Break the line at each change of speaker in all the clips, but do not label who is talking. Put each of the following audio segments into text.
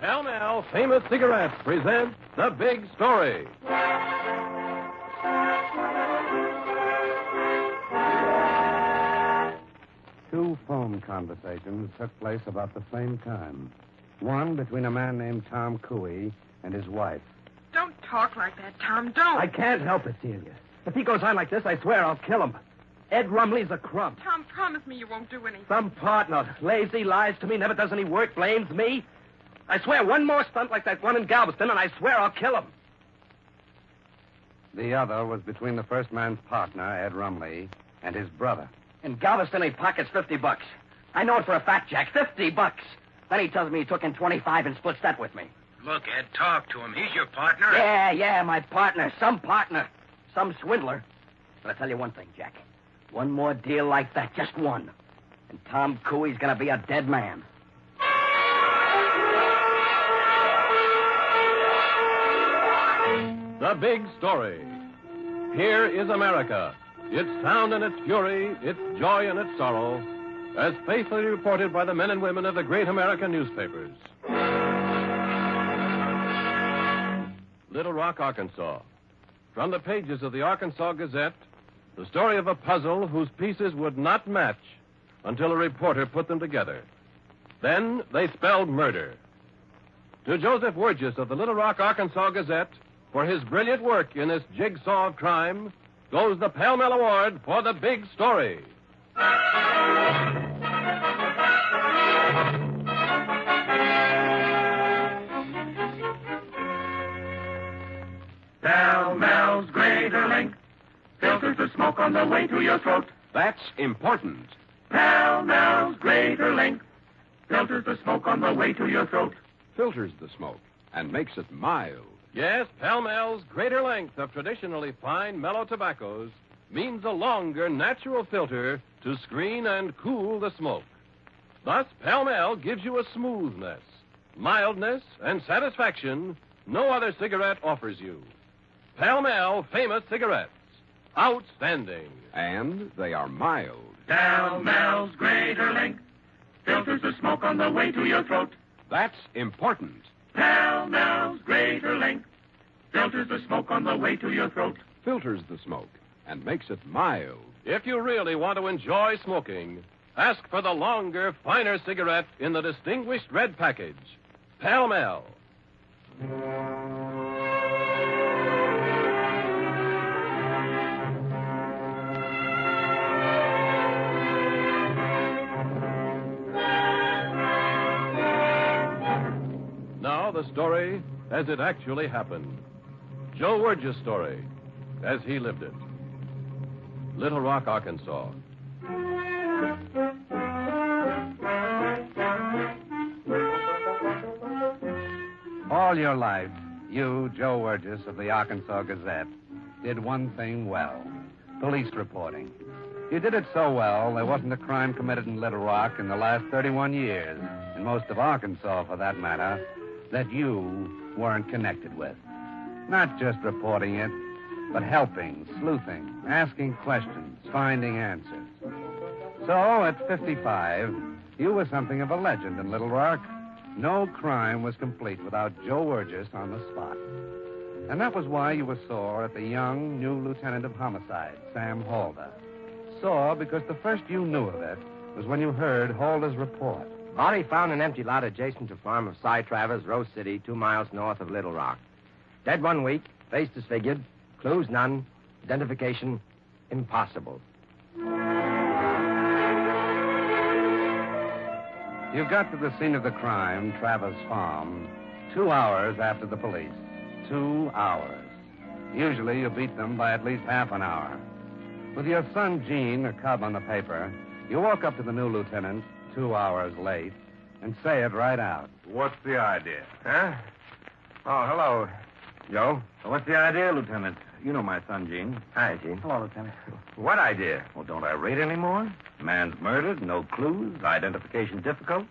Pall Mall Famous Cigarettes present The Big Story.
Two phone conversations took place about the same time. One between a man named Tom Cooey and his wife.
Don't talk like that, Tom. Don't.
I can't help it, Celia. If he goes on like this, I swear I'll kill him. Ed Rumley's a crump.
Tom, promise me you won't do anything.
Some partner. Lazy, lies to me, never does any work, blames me. I swear one more stunt like that one in Galveston, and I swear I'll kill him.
The other was between the first man's partner, Ed Rumley, and his brother.
In Galveston, he pockets $50. I know it for a fact, Jack. $50. Then he tells me he took in 25 and splits that with me.
Look, Ed, talk to him. He's your partner.
Yeah, my partner. Some swindler. But I'll tell you one thing, Jack. One more deal like that, just one. And Tom Cooey's gonna be a dead man.
The Big Story. Here is America. Its sound and its fury, its joy and its sorrow, as faithfully reported by the men and women of the great American newspapers. Little Rock, Arkansas. From the pages of the Arkansas Gazette, the story of a puzzle whose pieces would not match until a reporter put them together. Then they spelled murder. To Joseph Wirges of the Little Rock, Arkansas Gazette, for his brilliant work in this jigsaw of crime, goes the Pall Mall Award for The Big Story.
Pall Mall's greater length filters the smoke on the way to your throat.
That's important.
Pall Mall's greater length filters the smoke on the way to your throat.
Filters the smoke and makes it mild.
Yes, Pall Mall's greater length of traditionally fine, mellow tobaccos means a longer natural filter to screen and cool the smoke. Thus, Pall Mall gives you a smoothness, mildness, and satisfaction no other cigarette offers you. Pall Mall Famous Cigarettes. Outstanding.
And they are mild.
Pall Mall's greater length filters the smoke on the way to your throat.
That's important.
Pall Mall's greater length filters the smoke on the way to your throat.
Filters the smoke and makes it mild.
If you really want to enjoy smoking, ask for the longer, finer cigarette in the distinguished red package. Pall Mall. Now the story as it actually happened. Joe Wirges' story as he lived it. Little Rock, Arkansas.
All your life, you, Joe Wirges of the Arkansas Gazette, did one thing well. Police reporting. You did it so well, there wasn't a crime committed in Little Rock in the last 31 years, in most of Arkansas for that matter, that you weren't connected with. Not just reporting it, but helping, sleuthing, asking questions, finding answers. So, at 55, you were something of a legend in Little Rock. No crime was complete without Joe Wirges on the spot. And that was why you were sore at the young, new lieutenant of homicide, Sam Halder. Sore because the first you knew of it was when you heard Halder's report.
Body found an empty lot adjacent to farm of Cy Travers, Rose City, 2 miles north of Little Rock. Dead 1 week, face disfigured, clues none, identification impossible.
You got to the scene of the crime, Travers Farm, 2 hours after the police. 2 hours. Usually you beat them by at least half an hour. With your son, Gene, a cub on the paper, you walk up to the new lieutenant 2 hours late and say it right out.
What's the idea? Huh? Oh, hello, Joe. What's the idea, Lieutenant? You know my son, Gene. Hi, Gene.
Hello, Lieutenant.
What idea? Well, don't I rate anymore? Man's murdered, no clues, identification difficult.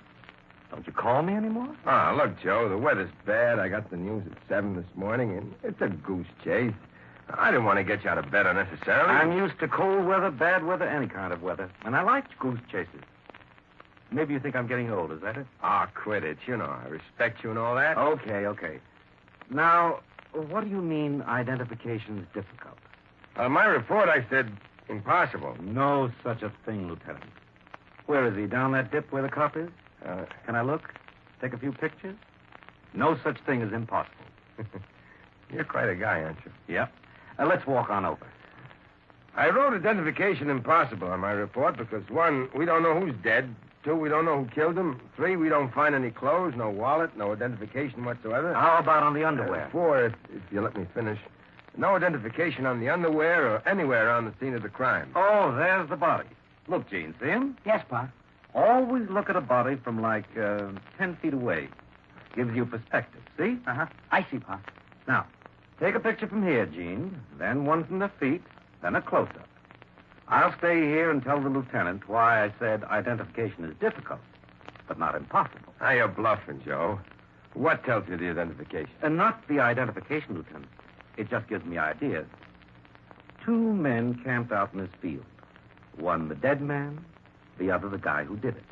Don't you call me anymore?
Ah, look, Joe, the weather's bad. I got the news at 7 this morning, and it's a goose chase. I didn't want to get you out of bed unnecessarily.
I'm used to cold weather, bad weather, any kind of weather. And I like goose chases. Maybe you think I'm getting old, is that it?
Ah, quit it. You know, I respect you and all that.
Okay. Now, what do you mean identification's difficult?
On my report, I said impossible.
No such a thing, Lieutenant. Where is he? Down that dip where the cop is? Can I look? Take a few pictures? No such thing as impossible.
You're quite a guy, aren't you?
Yep. Let's walk on over.
I wrote identification impossible on my report because, 1, we don't know who's dead. 2, we don't know who killed him. 3, we don't find any clothes, no wallet, no identification whatsoever.
How about on the underwear?
4, if you let me finish, no identification on the underwear or anywhere on the scene of the crime.
Oh, there's the body. Look, Gene, see him?
Yes, Pa.
Always look at a body from 10 feet away. Gives you perspective, see?
Uh-huh. I see, Pa.
Now, take a picture from here, Gene, then one from the feet, then a close-up. I'll stay here and tell the lieutenant why I said identification is difficult, but not impossible.
Now, you're bluffing, Joe. What tells you the identification?
And not the identification, Lieutenant. It just gives me ideas. 2 men camped out in this field. One the dead man, the other the guy who did it.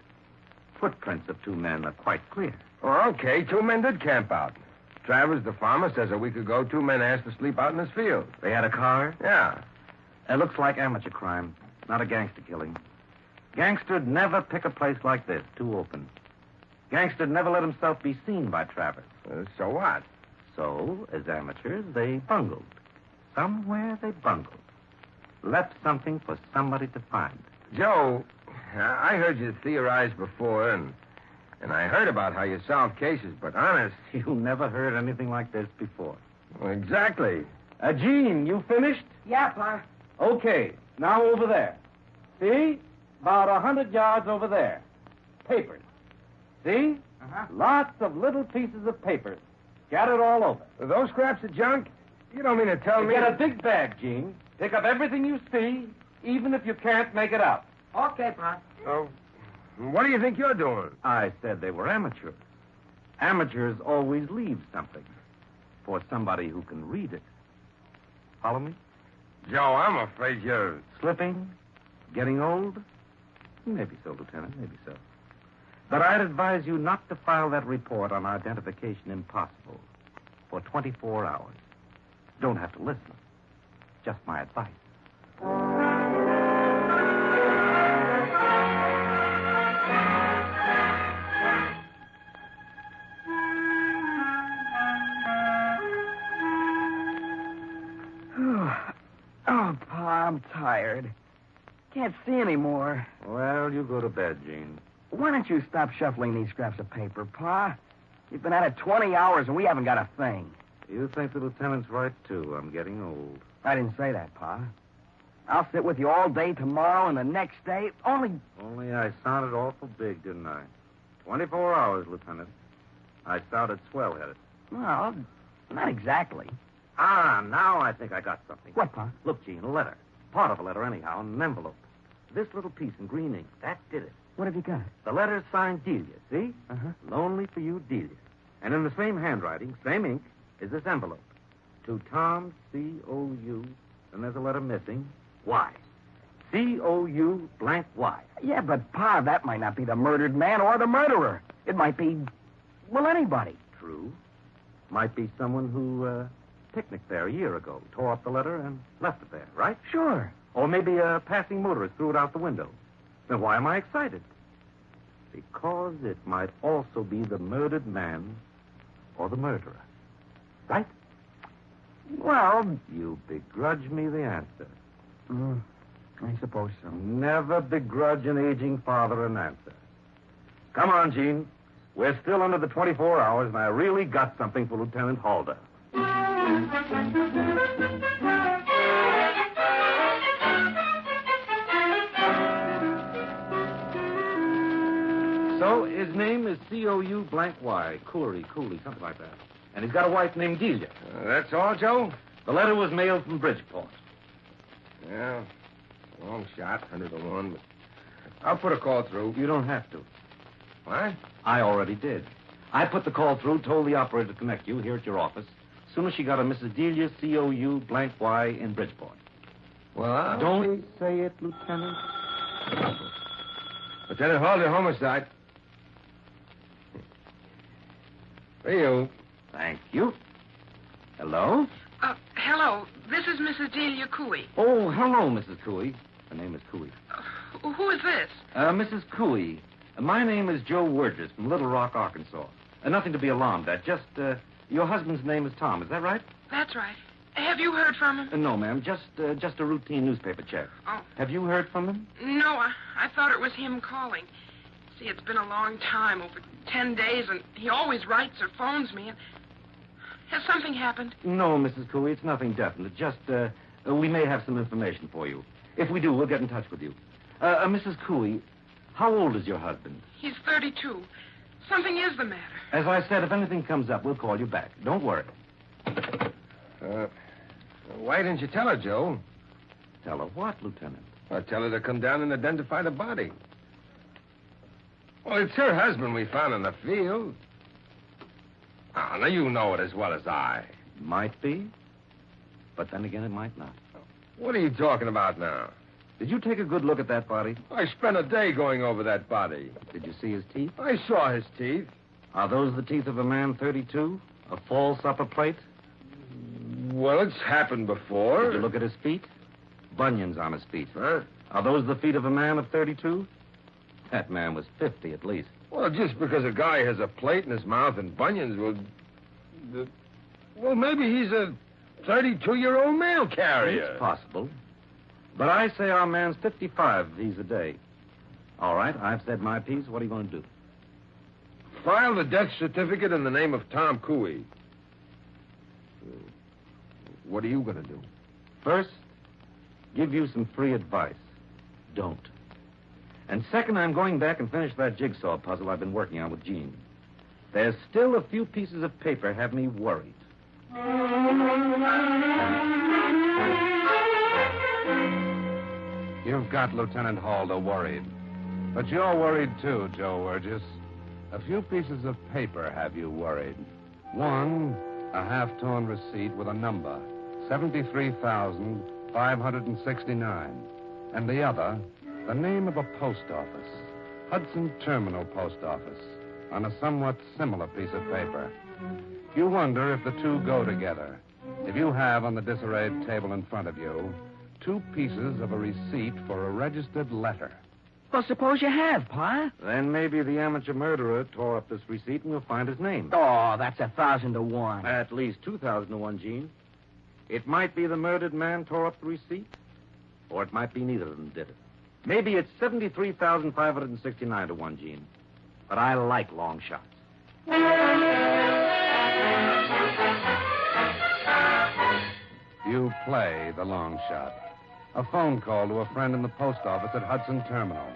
Footprints of 2 men are quite clear.
Oh, okay. 2 men did camp out. Travers, the farmer, says a week ago 2 men asked to sleep out in his field.
They had a car?
Yeah.
It looks like amateur crime, not a gangster killing. Gangster'd never pick a place like this, too open. Gangster'd never let himself be seen by Travers.
So what?
So, as amateurs, they bungled. Somewhere they bungled. Left something for somebody to find.
Joe, I heard you theorize before, and I heard about how you solve cases, but honest...
You never heard anything like this before.
Well, exactly.
Gene, you finished?
Yeah, Pa.
Okay, now over there. See? About 100 yards over there. Papers. See?
Uh-huh.
Lots of little pieces of paper. Scattered all over.
Are those scraps of junk? You don't mean to tell me...
Get a big bag, Gene. Pick up everything you see, even if you can't make it out.
Okay, Pa.
Oh, what do you think you're doing?
I said they were amateurs. Amateurs always leave something for somebody who can read it. Follow me?
Joe, I'm afraid you're...
Slipping? Getting old? Maybe so, Lieutenant, maybe so. But I'd advise you not to file that report on identification impossible for 24 hours. Don't have to listen. Just my advice.
Oh, Pa, I'm tired. Can't see anymore.
Well, you go to bed, Gene.
Why don't you stop shuffling these scraps of paper, Pa? You've been at it 20 hours and we haven't got a thing.
You think the lieutenant's right, too. I'm getting old.
I didn't say that, Pa. I'll sit with you all day tomorrow and the next day. Only
I sounded awful big, didn't I? 24 hours, Lieutenant. I sounded swell-headed.
Well, not exactly.
Now I think I got something.
What, Pa?
Look, Gene, a letter. Part of a letter, anyhow, in an envelope. This little piece in green ink, that did it.
What have you got?
The letter's signed Delia, see?
Uh-huh.
Lonely for you, Delia. And in the same handwriting, same ink, is this envelope. To Tom, C-O-U, and there's a letter missing, Y. C-O-U blank Y.
Yeah, but, Pa, that might not be the murdered man or the murderer. It might be, well, anybody.
True. Might be someone who picnicked there a year ago, tore up the letter and left it there, right?
Sure.
Or maybe a passing motorist threw it out the window. Then why am I excited? Because it might also be the murdered man or the murderer. Right?
Well,
You begrudge me the answer.
I suppose so.
Never begrudge an aging father an answer. Come on, Gene. We're still under the 24 hours, and I really got something for Lieutenant Halder. So, his name is C-O-U blank Y. Cooley, something like that. And he's got a wife named Delia.
That's all, Joe?
The letter was mailed from Bridgeport.
Yeah, long shot, 100 to 1, but I'll put a call through.
You don't have to.
What?
I already did. I put the call through, told the operator to connect you here at your office. As soon as she got a Mrs. Delia, C-O-U blank Y in Bridgeport.
Well,
Don't say it, Lieutenant.
Lieutenant Halder, homicide. For you.
Thank you. Hello?
Hello. This is Mrs. Delia Cooey.
Oh, hello, Mrs. Cooey. Her name is Cooey.
Who is this?
Mrs. Cooey, my name is Joe Wirges from Little Rock, Arkansas. Nothing to be alarmed at. Just, your husband's name is Tom. Is that right?
That's right. Have you heard from him?
No, ma'am. Just a routine newspaper check.
Oh.
Have you heard from him?
No, I thought it was him calling. See, it's been a long time, over 10 days, and he always writes or phones me. Has something happened?
No, Mrs. Cooey, it's nothing definite. Just, we may have some information for you. If we do, we'll get in touch with you. Mrs. Cooey, how old is your husband?
He's 32. Something is the matter.
As I said, if anything comes up, we'll call you back. Don't worry.
Why didn't you tell her, Joe?
Tell her what, Lieutenant?
Tell her to come down and identify the body. Well, it's her husband we found in the field. Oh, now you know it as well as I.
Might be, but then again, it might not.
What are you talking about now?
Did you take a good look at that body?
I spent a day going over that body.
Did you see his teeth?
I saw his teeth.
Are those the teeth of a man 32? A false upper plate?
Well, it's happened before.
Did you look at his feet? Bunions on his feet.
Huh?
Are those the feet of a man of 32? That man was 50 at least.
Well, just because a guy has a plate in his mouth and bunions well, maybe he's a 32-year-old mail carrier.
It's possible. But I say our man's 55 V's a day. All right, I've said my piece. What are you going to do?
File the death certificate in the name of Tom Cooey. What are you going to do?
First, give you some free advice. Don't. And second, I'm going back and finish that jigsaw puzzle I've been working on with Jean. There's still a few pieces of paper have me worried.
You've got Lieutenant Halder worried. But you're worried too, Joe Wirges. A few pieces of paper have you worried. One, a half-torn receipt with a number, 73,569. And the other, the name of a post office, Hudson Terminal Post Office, on a somewhat similar piece of paper. You wonder if the two go together. If you have on the disarrayed table in front of you 2 pieces of a receipt for a registered letter.
Well, suppose you have, Pa.
Then maybe the amateur murderer tore up this receipt and we'll find his name.
Oh, that's 1,000 to 1.
At least 2,000 to 1, Gene. It might be the murdered man tore up the receipt, or it might be neither of them did it. Maybe it's 73,569 to 1, Gene. But I like long shots.
You play the long shot. A phone call to a friend in the post office at Hudson Terminal.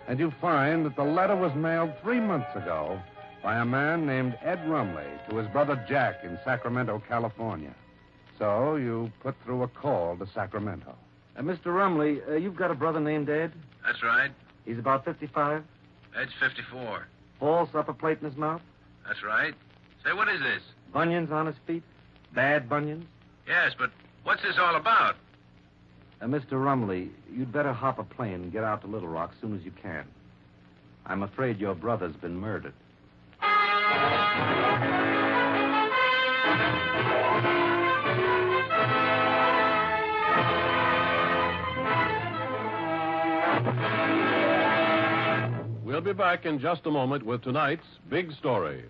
And you find that the letter was mailed 3 months ago by a man named Ed Rumley to his brother Jack in Sacramento, California. So you put through a call to Sacramento.
Mr. Rumley, you've got a brother named Ed?
That's right.
He's about 55?
Ed's 54.
False upper plate in his mouth?
That's right. Say, what is this?
Bunions on his feet? Bad bunions?
Yes, but what's this all about?
Mr. Rumley, you'd better hop a plane and get out to Little Rock as soon as you can. I'm afraid your brother's been murdered.
We'll be back in just a moment with tonight's big story.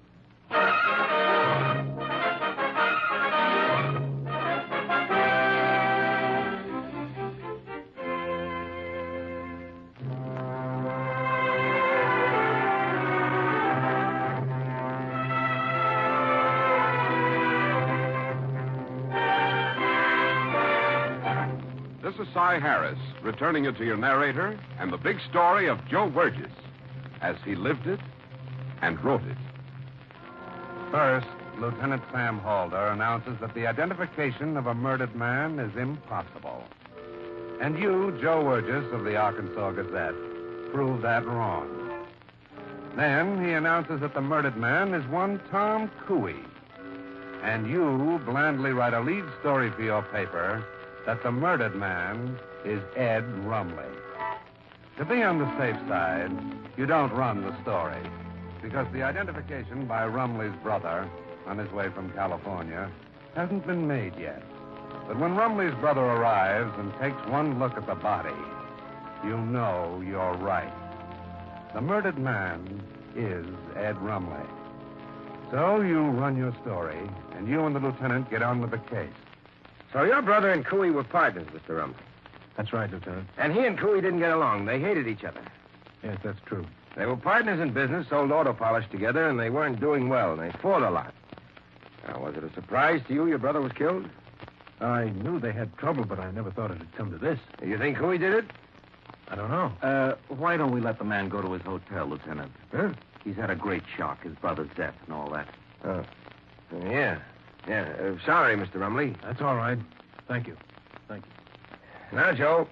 This is Cy Harris, returning it to your narrator and the big story of Joe Wirges, as he lived it and wrote it.
First, Lieutenant Sam Halder announces that the identification of a murdered man is impossible. And you, Joe Wirges of the Arkansas Gazette, prove that wrong. Then he announces that the murdered man is one Tom Cooey. And you blandly write a lead story for your paper that the murdered man is Ed Rumley. To be on the safe side, you don't run the story. because the identification by Rumley's brother on his way from California hasn't been made yet. But when Rumley's brother arrives and takes one look at the body, you know you're right. The murdered man is Ed Rumley. So you run your story, and you and the lieutenant get on with the case.
So your brother and Cooey were partners, Mr. Rumley.
That's right, Lieutenant.
And he and Cooey didn't get along. They hated each other.
Yes, that's true.
They were partners in business, sold auto polish together, and they weren't doing well. They fought a lot. Now, was it a surprise to you your brother was killed?
I knew they had trouble, but I never thought it had come to this.
You think Cooey did it?
I don't know.
Why don't we let the man go to his hotel, Lieutenant?
Huh?
He's had a great shock, his brother's death and all that.
Oh. Yeah. Sorry, Mr. Rumley.
That's all right. Thank you. Thank you.
Now, Joe,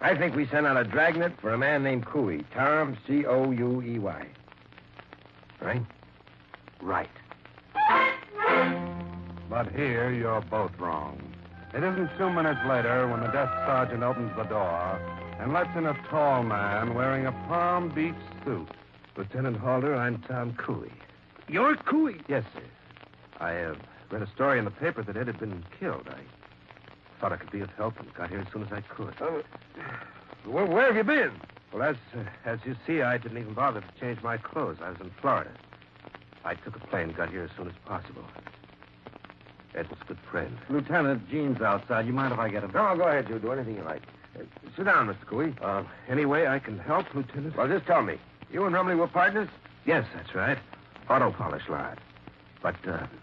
I think we sent out a dragnet for a man named Cooey. Tom, Couey. Right?
Right.
But here you're both wrong. It isn't 2 minutes later when the desk sergeant opens the door and lets in a tall man wearing a Palm Beach suit.
Lieutenant Halder, I'm Tom Cooey.
You're Cooey?
Yes, sir. I read a story in the paper that Ed had been killed. I thought I could be of help and got here as soon as I could.
Where have you been?
Well, as you see, I didn't even bother to change my clothes. I was in Florida. I took a plane and got here as soon as possible. Ed was a good friend.
Lieutenant, Gene's outside. You mind if I get him?
No, go ahead, Joe. Do anything you like. Sit down, Mr. Cooey.
Any way I can help, Lieutenant?
Well, just tell me. You and Rumley were partners?
Yes, that's right. Auto polish line. But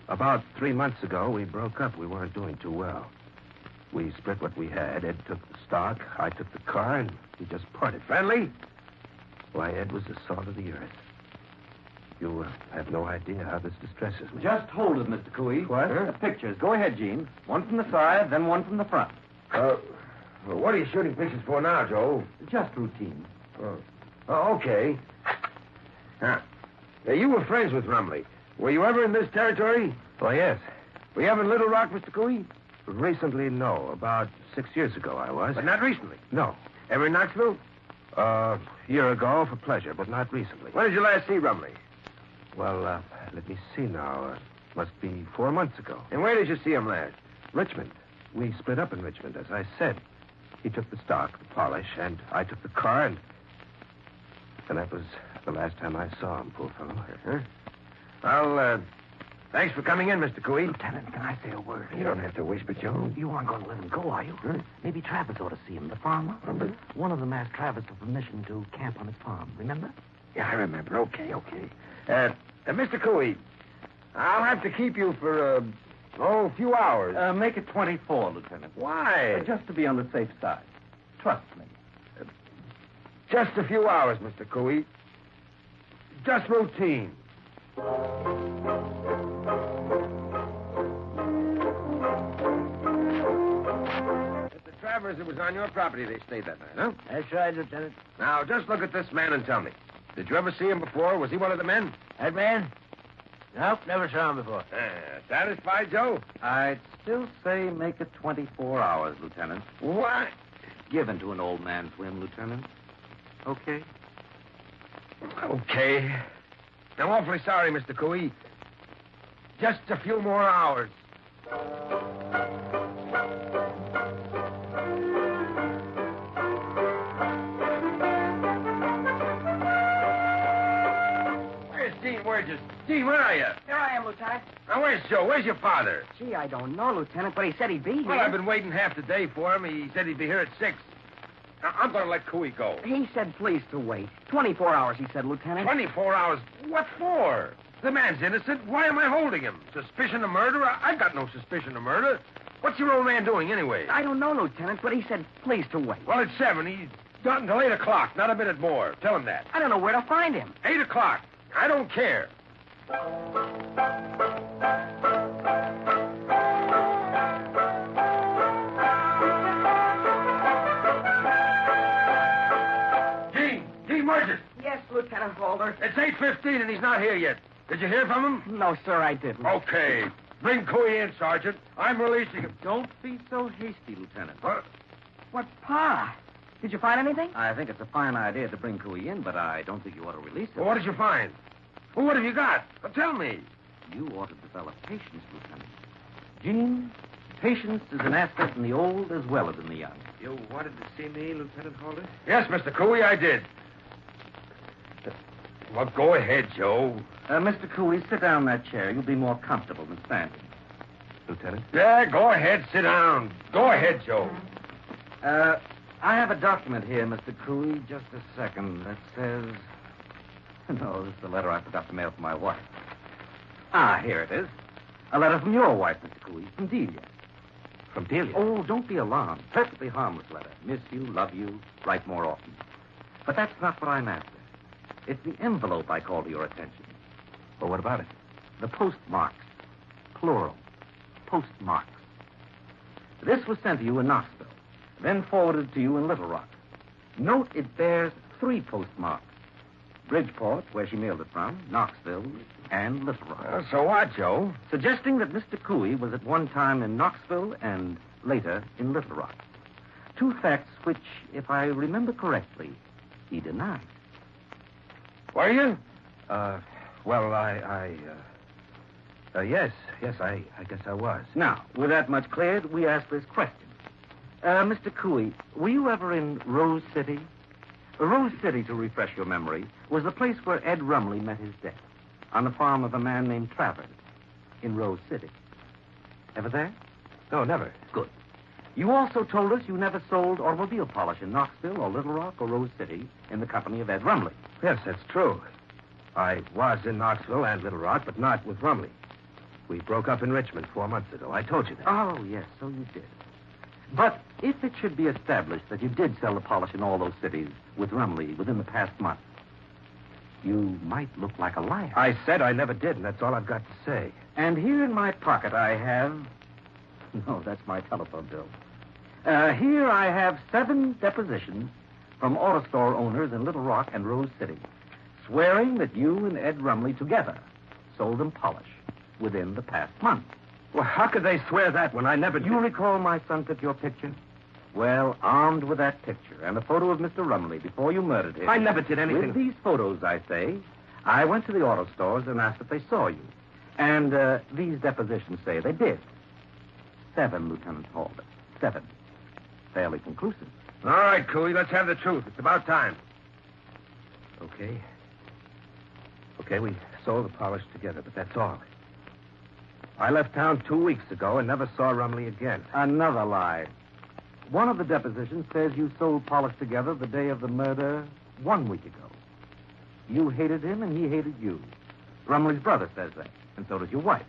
about 3 months ago, we broke up. We weren't doing too well. We split what we had. Ed took the stock, I took the car, and we just parted.
Friendly?
Why, Ed was the salt of the earth. You have no idea how this distresses me.
Just hold it, Mr. Cooey.
What?
The pictures. Go ahead, Gene. One from the side, then one from the front.
Well, what are you shooting pictures for now, Joe?
Just routine.
Okay. Now, you were friends with Rumley. Were you ever in this territory?
Oh, yes.
Were you ever in Little Rock, Mr. Cooey?
Recently, no. About 6 years ago, I was.
But not recently?
No.
Ever in Knoxville?
A year ago for pleasure, but not recently.
When did you last see Rumley?
Well, let me see now. Must be 4 months ago.
And where did you see him last?
Richmond. We split up in Richmond, as I said. He took the stock, the polish, and I took the car, and that was the last time I saw him, poor fellow.
Huh? Well, thanks for coming in, Mr. Cooey.
Lieutenant, can I say a word?
You don't have to whisper, Joe.
You aren't going to let him go, are you?
Huh?
Maybe Travers ought to see him, the farmer. One of them asked Travers for permission to camp on his farm. Remember?
Yeah, I remember. Okay. Mr. Cooey, I'll have to keep you for, a few hours.
Make it 24, Lieutenant.
Why?
Just to be on the safe side. Trust me.
Just a few hours, Mr. Cooey. Just routine. Mr. Travers, it was on your property they stayed that night, huh?
That's right, Lieutenant.
Now, just look at this man and tell me. Did you ever see him before? Was he one of the men?
That man? Nope, never saw him before.
Satisfied, Joe?
I'd still say make it 24 hours, Lieutenant.
What?
Given to an old man's whim, Lieutenant. Okay?
Okay. I'm awfully sorry, Mr. Cooey. Just a few more hours. Where's Dean Wirges? Dean, where are you?
Here I am, Lieutenant.
Now, where's Joe? Where's your father?
Gee, I don't know, Lieutenant, but he said he'd be here.
Well, I've been waiting half the day for him. He said he'd be here at 6. Now, I'm going to let Cooey go.
He said please to wait. 24 hours, he said, Lieutenant.
24 hours? What for? The man's innocent. Why am I holding him? Suspicion of murder? I've got no suspicion of murder. What's your old man doing anyway?
I don't know, Lieutenant, but he said please to wait.
Well, it's 7. He's got until 8 o'clock, not a minute more. Tell him that.
I don't know where to find him.
8 o'clock. I don't care. Dean Wirges.
Yes, Lieutenant Halder.
It's 8:15 and he's not here yet. Did you hear from him?
No, sir, I didn't.
Okay. Bring Cooey in, Sergeant. I'm releasing him.
Don't be so hasty, Lieutenant.
What, Pa? Did you find anything?
I think it's a fine idea to bring Cooey in, but I don't think you ought to release him.
Well, what did you find?
Well, what have you got? Well, tell me.
You ought to develop patience, Lieutenant. Gene, patience is an asset in the old as well as in the young.
You wanted to see me, Lieutenant Holder? Yes, Mr. Cooey, I did. Well, go ahead, Joe.
Mr. Cooley, sit down in that chair. You'll be more comfortable than standing.
Lieutenant? Yeah, go ahead. Sit down. Go ahead, Joe.
I have a document here, Mr. Cooley. Just a second. That says... No, this is the letter I forgot to mail for my wife. Ah, here it is. A letter from your wife, Mr. Cooley, from Delia.
From Delia?
Oh, don't be alarmed. Perfectly harmless letter. Miss you, love you, write more often. But that's not what I'm after. It's the envelope I call to your attention.
Well, what about it?
The postmarks. Plural. Postmarks. This was sent to you in Knoxville, then forwarded to you in Little Rock. Note it bears 3 postmarks. Bridgeport, where she mailed it from, Knoxville, and Little Rock.
So what, Joe?
Suggesting that Mr. Cooey was at one time in Knoxville and later in Little Rock. 2 facts which, if I remember correctly, he denied.
Were you?
Yes, I guess I was.
Now, with that much cleared, we ask this question. Mr. Cooey, were you ever in Rose City? Rose City, to refresh your memory, was the place where Ed Rumley met his death, on the farm of a man named Travers, in Rose City. Ever there?
No, never.
Good. You also told us you never sold automobile polish in Knoxville or Little Rock or Rose City in the company of Ed Rumley.
Yes, that's true. I was in Knoxville and Little Rock, but not with Rumley. We broke up in Richmond 4 months ago. I told you that.
Oh, yes, so you did. But if it should be established that you did sell the polish in all those cities with Rumley within the past month, you might look like a liar.
I said I never did, and that's all I've got to say.
And here in my pocket I have... No, that's my telephone bill. Here I have 7 depositions from auto store owners in Little Rock and Rose City, swearing that you and Ed Rumley together sold them polish within the past month.
Well, how could they swear that when I never...
You recall my son took your picture? Well, armed with that picture and a photo of Mr. Rumley before you murdered him...
I never did anything...
With these photos, I say, I went to the auto stores and asked if they saw you. And these depositions say they did. 7, Lieutenant Halder. 7. Fairly conclusive.
All right, Cooey, let's have the truth. It's about time.
Okay. Okay, we sold the polish together, but that's all. I left town 2 weeks ago and never saw Rumley again.
Another lie. One of the depositions says you sold polish together the day of the murder 1 week ago. You hated him and he hated you. Rumley's brother says that, and so does your wife.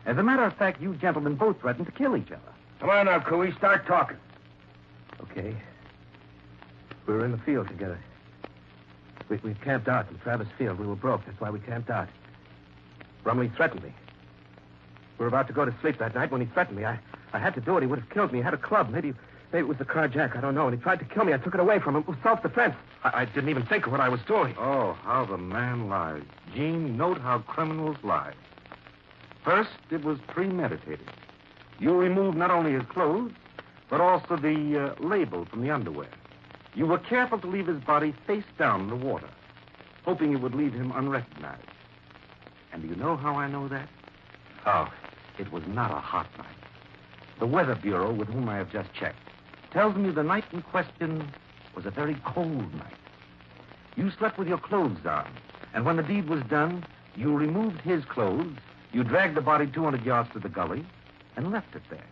As a matter of fact, you gentlemen both threatened to kill each other.
Come on now, Cooey, start talking.
Okay. We were in the field together. We camped out in Travis Field. We were broke. That's why we camped out. Rumley threatened me. We were about to go to sleep that night when he threatened me. I had to do it. He would have killed me. He had a club. Maybe it was the car jack. I don't know. And he tried to kill me. I took it away from him. It was self-defense. I didn't even think of what I was doing.
Oh, how the man lies. Gene, note how criminals lie. First, it was premeditated. You removed not only his clothes, but also the label from the underwear. You were careful to leave his body face down in the water, hoping it would leave him unrecognized. And do you know how I know that?
Oh.
It was not a hot night. The Weather Bureau, with whom I have just checked, tells me the night in question was a very cold night. You slept with your clothes on, and when the deed was done, you removed his clothes, you dragged the body 200 yards to the gully, and left it there.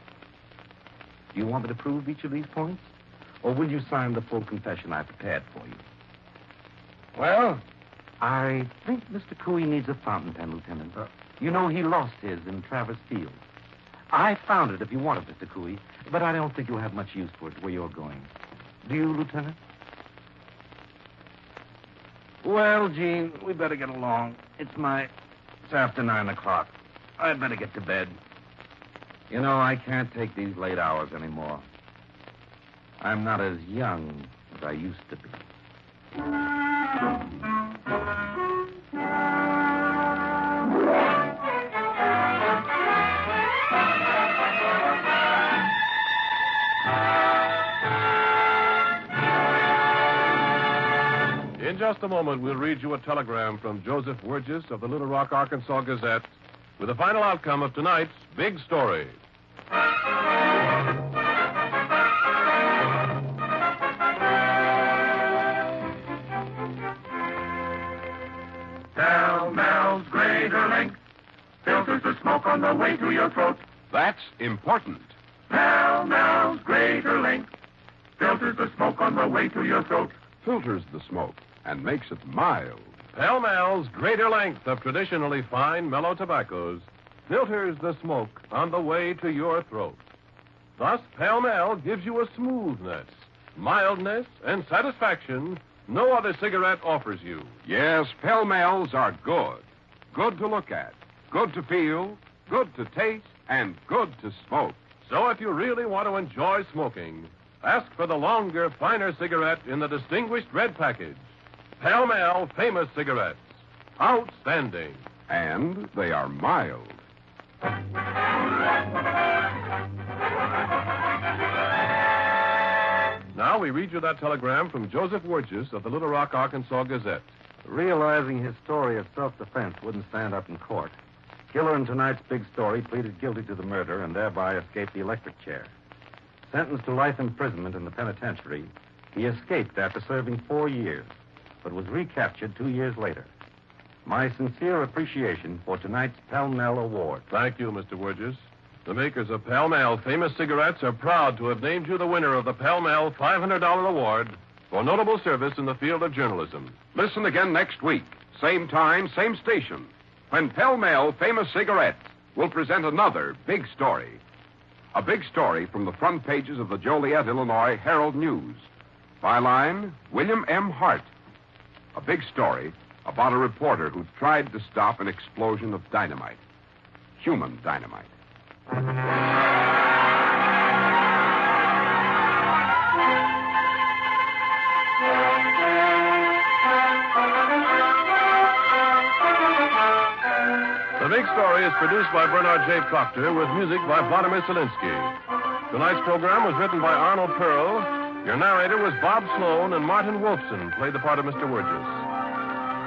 Do you want me to prove each of these points? Or will you sign the full confession I prepared for you?
Well?
I think Mr. Cooey needs a fountain pen, Lieutenant. You know he lost his in Travis Field. I found it if you want it, Mr. Cooey, but I don't think you'll have much use for it where you're going. Do you, Lieutenant? Well, Gene, we better get along. It's after 9 o'clock. I'd better get to bed. You know, I can't take these late hours anymore. I'm not as young as I used to be.
just a moment, we'll read you a telegram from Joseph Wirges of the Little Rock, Arkansas Gazette with the final outcome of tonight's big story.
Pell-Mel's greater length filters the smoke on the way to your throat.
That's important.
Pell-Mel's greater length filters the smoke on the way to your throat.
Filters the smoke and makes it mild.
Pell-Mel's greater length of traditionally fine, mellow tobaccos filters the smoke on the way to your throat. Thus, Pell-Mel gives you a smoothness, mildness, and satisfaction no other cigarette offers you.
Yes, Pell-Mel's are good. Good to look at, good to feel, good to taste, and good to smoke.
So if you really want to enjoy smoking, ask for the longer, finer cigarette in the distinguished red package. Pell-Mel Famous Cigarettes. Outstanding.
And they are mild.
Now we read you that telegram from Joseph Wirges of the Little Rock, Arkansas Gazette.
Realizing his story of self-defense wouldn't stand up in court, Killer in tonight's big story pleaded guilty to the murder and thereby escaped the electric chair. Sentenced to life imprisonment in the penitentiary, he escaped after serving 4 years, but was recaptured 2 years later. My sincere appreciation for tonight's Pell-Mel Award.
Thank you, Mr. Wirges. The makers of Pell-Mel Famous Cigarettes are proud to have named you the winner of the Pell-Mel $500 Award for notable service in the field of journalism.
Listen again next week, same time, same station, when Pell-Mel Famous Cigarettes will present another big story. A big story from the front pages of the Joliet, Illinois Herald News. Byline, William M. Hart. A big story about a reporter who tried to stop an explosion of dynamite. Human dynamite.
The Big Story is produced by Bernard J. Proctor with music by Vladimir Zelinsky. Tonight's program was written by Arnold Pearl. Your narrator was Bob Sloan, and Martin Wolfson played the part of Mr. Wirges.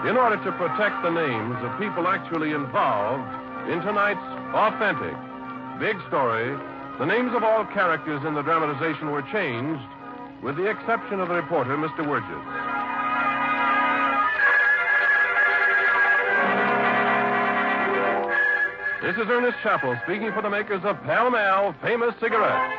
In order to protect the names of people actually involved in tonight's authentic Big Story, the names of all characters in the dramatization were changed, with the exception of the reporter, Mr. Wirges. This is Ernest Chappell speaking for the makers of Pell-Mel Famous Cigarettes.